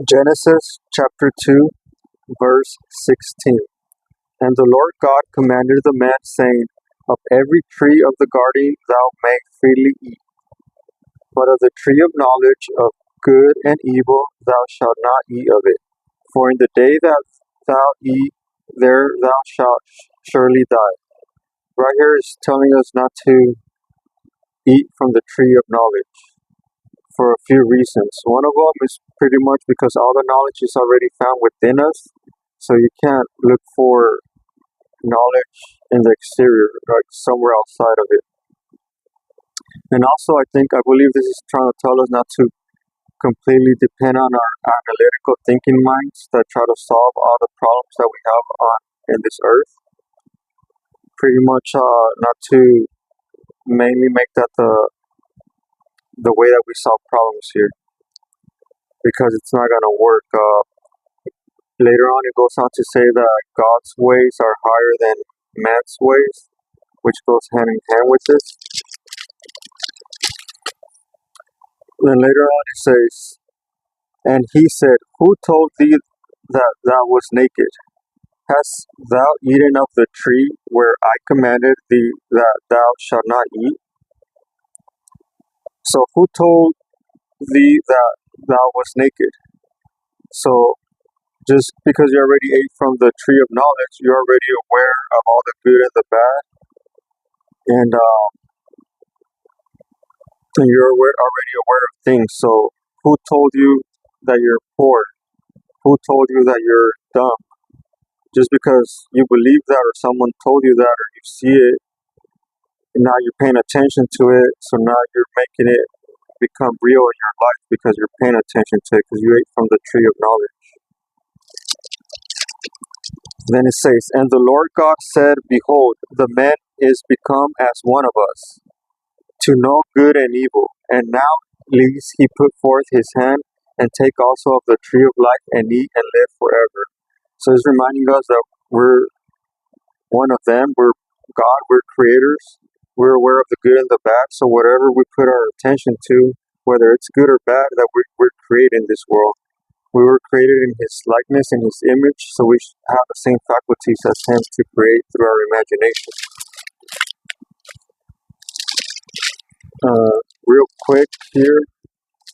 Genesis chapter 2, verse 16. And the Lord God commanded the man, saying, Of every tree of the garden thou mayest freely eat, but of the tree of knowledge of good and evil thou shalt not eat of it. For in the day that thou eat, there thou shalt surely die. Right here is telling us not to eat from the tree of knowledge for a few reasons. One of them is pretty much because all the knowledge is already found within us, so you can't look for knowledge in the exterior, like somewhere outside of it. And also, I believe this is trying to tell us not to completely depend on our analytical thinking minds that try to solve all the problems that we have on in this earth. Pretty much not to mainly make that the way that we solve problems here, because it's not gonna work. Later on, it goes on to say that God's ways are higher than man's ways, which goes hand in hand with this. Then later on, it says, And he said, Who told thee that thou wast naked? Hast thou eaten of the tree where I commanded thee that thou shalt not eat? So, who told thee that thou wast naked? So, just because you already ate from the tree of knowledge, you're already aware of all the good and the bad, and you're already aware of things. So, who told you that you're poor? Who told you that you're dumb? Just because you believe that, or someone told you that, or you see it, and now you're paying attention to it, so now you're making it become real in your life because you're paying attention to it because you ate from the tree of knowledge. Then it says, And the Lord God said, Behold, the man is become as one of us, to know good and evil. And now lest he put forth his hand and take also of the tree of life and eat and live forever. So it's reminding us that we're one of them. We're God, we're creators. We're aware of the good and the bad. So whatever we put our attention to, whether it's good or bad, that we're created in this world. We were created in His likeness and His image, so we have the same faculties as Him to create through our imagination. Real quick here,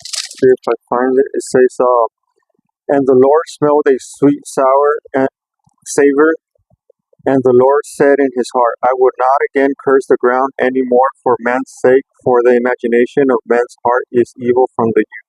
see if I find it. It says, And the Lord smelled a sweet sour and savor, and the Lord said in his heart, I would not again curse the ground any more for man's sake, for the imagination of man's heart is evil from the youth.